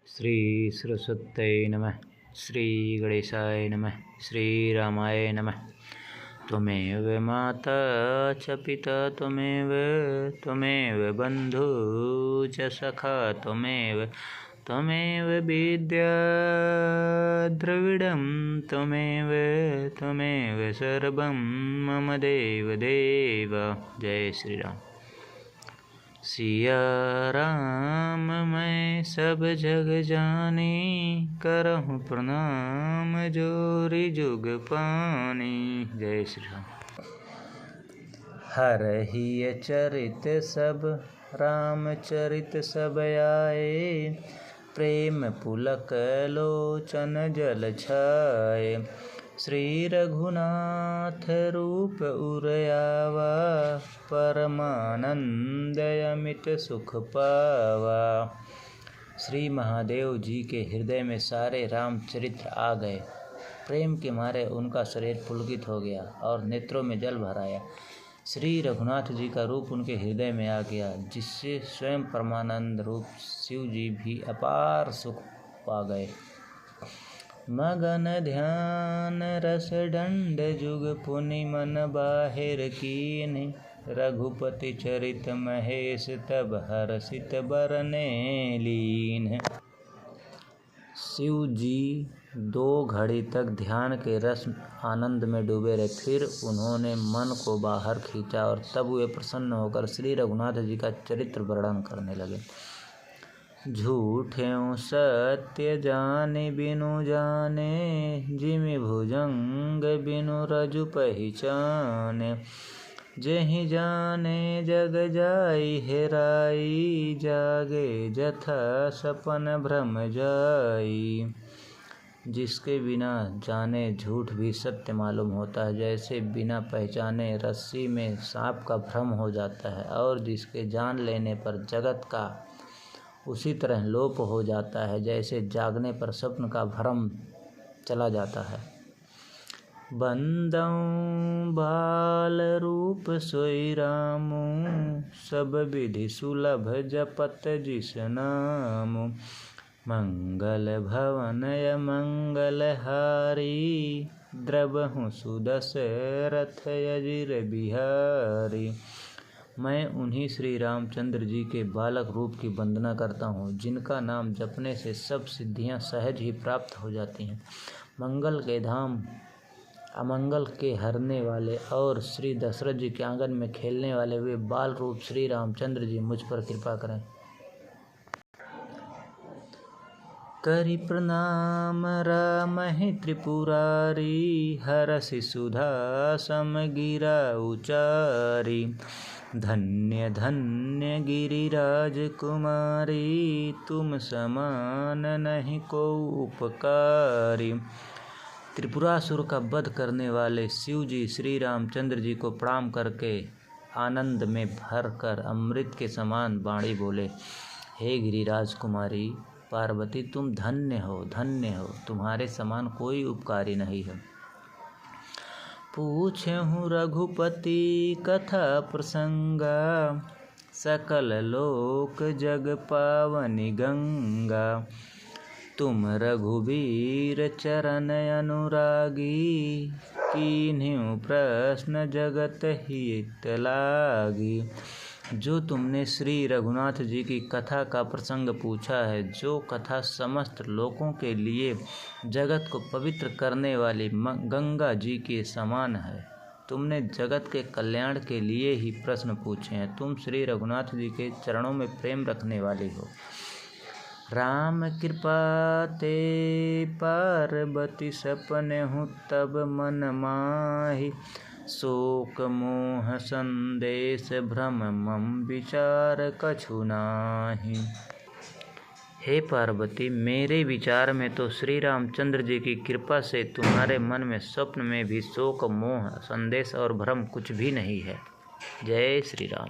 श्री सरस्वत्यै नमः। श्री गणेशाय नमः। श्रीरामाय नमः। त्वमेव माता च पिता त्वमेव बन्धु च सखा त्वमेव विद्या द्रविडं त्वमेव सर्वं मम देव। जय श्री राम। सिया राम मैं सब जग जानी, करहूँ प्रणाम जोरी जुग पानी। जय श्री राम। हरहिय चरित सब रामचरित सब आए, प्रेम पुलक लोचन जल छाए। श्री रघुनाथ रूप उरयावा, परमानंद अमित सुख पावा। श्री महादेव जी के हृदय में सारे रामचरित्र आ गए। प्रेम के मारे उनका शरीर पुलकित हो गया और नेत्रों में जल भर आया। श्री रघुनाथ जी का रूप उनके हृदय में आ गया, जिससे स्वयं परमानंद रूप शिव जी भी अपार सुख पा गए। मगन ध्यान रस दंड जुग पुनि मन बाहिर कीन्ह, रघुपति चरित महेश तब हर्षित बरने लीन्ह। शिव जी 2 घड़ी तक ध्यान के रस आनंद में डूबे रहे। फिर उन्होंने मन को बाहर खींचा और तब वे प्रसन्न होकर श्री रघुनाथ जी का चरित्र वर्णन करने लगे। झूठें सत्य जाने बिनु जाने, जिमि भुजंग बिनु रजु पहिचाने। जेहि जाने जग जाई हेराई, जागे जथा सपन भ्रम जाई। जिसके बिना जाने झूठ भी सत्य मालूम होता है, जैसे बिना पहचाने रस्सी में सांप का भ्रम हो जाता है, और जिसके जान लेने पर जगत का उसी तरह लोप हो जाता है, जैसे जागने पर स्वप्न का भ्रम चला जाता है। बंदऊं बाल रूप सोई रामू, सब विधि सुलभ जपत जिस नामु। मंगल भवन मंगल हारी, द्रवहु सुदशरथ अजिर बिहारी। मैं उन्हीं श्री रामचंद्र जी के बालक रूप की वंदना करता हूँ, जिनका नाम जपने से सब सिद्धियाँ सहज ही प्राप्त हो जाती हैं। मंगल के धाम, अमंगल के हरने वाले और श्री दशरथ जी के आंगन में खेलने वाले वे बाल रूप श्री रामचंद्र जी मुझ पर कृपा करें। करि प्रणाम रामहि त्रिपुरारी, हरषि सुधा सम गिरा उचारी। धन्य धन्य गिरिराज कुमारी, तुम समान नहीं को उपकारी। त्रिपुरासुर का वध करने वाले शिव जी श्री रामचंद्र जी को प्रणाम करके आनंद में भर कर अमृत के समान वाणी बोले। हे गिरिराज कुमारी पार्वती, तुम धन्य हो, तुम्हारे समान कोई उपकारी नहीं है। पूछहूँ रघुपति कथा प्रसंगा, सकल लोक जग पावनी गंगा। तुम रघुवीर चरण अनुरागी, कीन्हु प्रश्न जगत हित लागी। जो तुमने श्री रघुनाथ जी की कथा का प्रसंग पूछा है, जो कथा समस्त लोकों के लिए जगत को पवित्र करने वाली गंगा जी के समान है, तुमने जगत के कल्याण के लिए ही प्रश्न पूछे हैं। तुम श्री रघुनाथ जी के चरणों में प्रेम रखने वाली हो। राम कृपा ते पार्वती सपने हूँ तब मन माही, शोक मोह संदेश भ्रम मम विचार कछु नाही। हे पार्वती, मेरे विचार में तो श्री रामचंद्र जी की कृपा से तुम्हारे मन में स्वप्न में भी शोक मोह संदेश और भ्रम कुछ भी नहीं है। जय श्री राम।